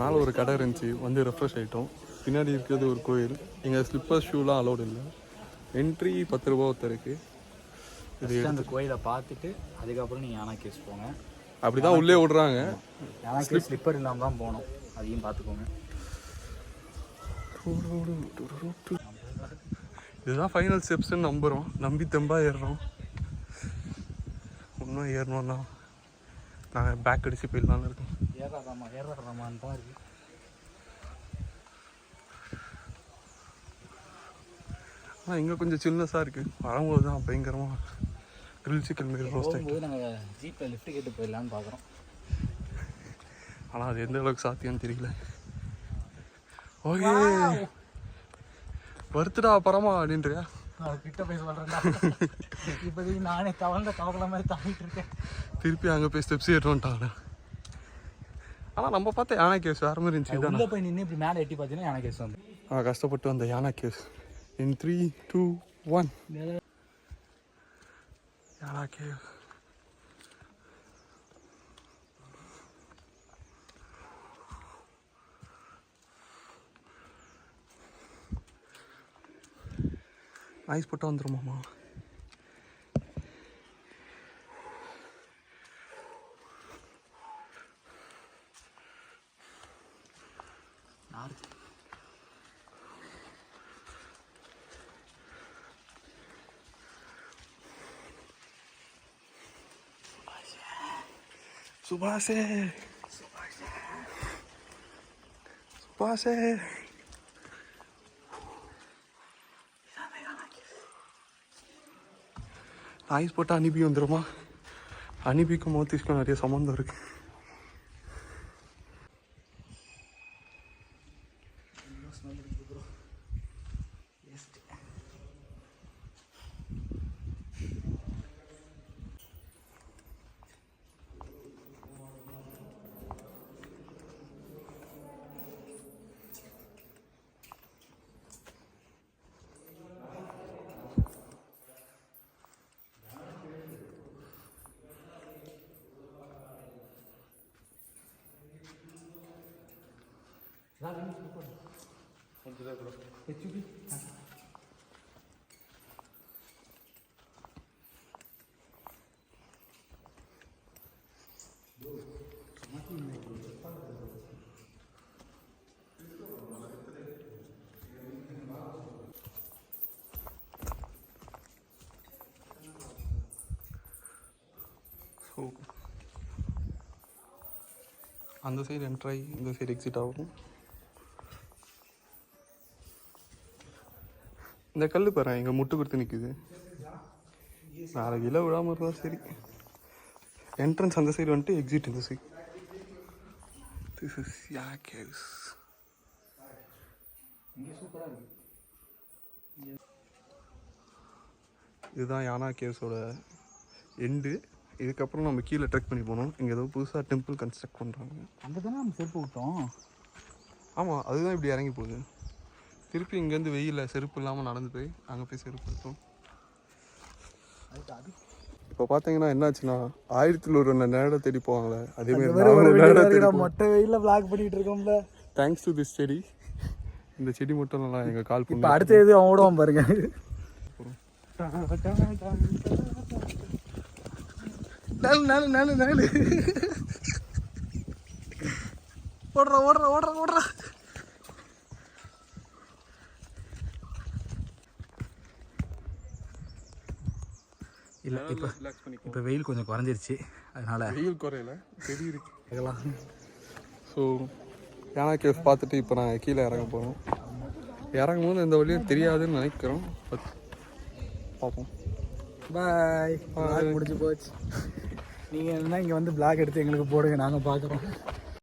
மேலே ஒரு கடை இருந்துச்சு, வந்து ரெஃப்ரெஷ் ஆகிட்டோம். பின்னாடி இருக்கிறது ஒரு கோயில். இங்கே ஸ்லிப்பர் ஷூலாம் அலோடு இல்லை. என்ட்ரி 10 ரூபா ஒருத்தருக்கு. இது அந்த கோயிலை பார்த்துட்டு அதுக்கப்புறம் நீங்கள் யானா கேஸ் போங்க. அப்படி தான் உள்ளே விடுறாங்க. யானா கேஸ் ஸ்லிப்பர் இல்லாமல் தான் போகணும், அதையும் பார்த்துக்கோங்க. இதுதான் ஃபைனல் ஸ்டெப்ஸ்ன்னு நம்புகிறோம். நம்பி தெம்பா ஏறுறோம். இன்னும் ஏறணும்னா நாங்கள் பேக் அடிச்சு போயிடலான்னு இருக்கோம். ஏறாதாமான்னு தான் இருக்குது. ஆனால் இங்கே கொஞ்சம் சில்னஸாக இருக்குது. வரும்போது தான் பயங்கரமாக கிரில் சிக்கன் மாரி ரோஸ்ட் ஆகிட்டு. நாங்கள் ஜீப்பில் லிஃப்ட் கேட்டு போயிடலான்னு பார்க்குறோம். ஆனால் அது எந்த அளவுக்கு சாத்தியம்னு தெரியல. ஓகே, வருத்துடா பரமா அப்படின்றியா? கிட்ட போய் சொல்கிறேன்டா. இப்போதைக்கு நானே தவழ்ந்த கவலை மாதிரி தாங்கிட்டு இருக்கேன். திருப்பி அங்கே போய் ஸ்டெப்ஸ் ஏறிட்டோன்ட்டாங்க. ஆனால் நம்ம பார்த்த யானை கேவ்ஸ் வேறு மாதிரி இருந்துச்சு. உள்ளே போய் நின்று இப்படி மேலே எட்டி பார்த்தீங்கன்னா யானை கேவ்ஸ் வந்து கஷ்டப்பட்டு வந்த யானை கேவ்ஸ். இன் 3, 2, 1 யானை கேவ்ஸ். ஐஸ் போட்டால் வந்துடுமாம்மா. சுபாஷே சுபாஷே ஐஸ் போட்டால் அனுப்பி வந்துடுமா? அனுப்பிக்கும் மோத்திஸ்க்கும் நிறைய சம்மந்தம் இருக்குது. ஸோ அந்த சைடு என்ட்ராகி இந்த சைடு எக்ஸிட் ஆகும். இந்த கல் பாரு எங்கள் முட்டு கொடுத்து நிற்குது. நாளைக்கு இலை விழாமல் இருந்தால் சரி. என்ட்ரன்ஸ் அந்த சைடு வந்துட்டு எக்ஸிட் இந்த side. This is yeah caves. இதுதான் யானா கேவ்ஸோட எண்டு. இதுக்கப்புறம் நம்ம கீழே ட்ரெக் பண்ணி போகணும். இங்கே ஏதோ புதுசாக டெம்பிள் கன்ஸ்ட்ரக்ட் பண்ணுறாங்க. அங்கே தானே நம்ம செருப்பு விட்டோம். ஆமாம், அதுதான் இப்படி இறங்கி போகுது. திருப்பி இங்கேருந்து வெயிலில் செருப்பு இல்லாமல் நடந்து போய் அங்கே போய் செருப்பு எடுத்தோம். இப்போ பார்த்தீங்கன்னா என்னாச்சுன்னா 1001 நேரம் தேடி போவாங்களே அதேமாதிரி மொட்டை வெயிலில் பிளாக் பண்ணிட்டு இருக்கோம்ல. தேங்க்ஸ் டு திஸ் செடி. இந்த செடி மட்டும் நல்லா எங்கள் கால் பண்ணி அடுத்த இது ஓடுவோம் பாருங்க. ஓடுறா ஓடுறா ஓடுறா ஓடுறா. இல்லை இப்போ வெயில் கொஞ்சம் குறைஞ்சிருச்சு, அதனால் வெயில் குறையல செடி இருக்கு. ஸோ யானா கேவ்ஸ் பார்த்துட்டு இப்போ நான் கீழே இறங்க போகிறோம். இறங்கும் போது இந்த வழியும் தெரியாதுன்னு நினைக்கிறோம். பட் பார்ப்போம். பாய். முடிஞ்சு போச்சு. நீங்கள் என்ன இங்கே வந்து பிளாக் எடுத்து எங்களுக்கு போடுங்க, நாங்கள் பார்க்குறோம்.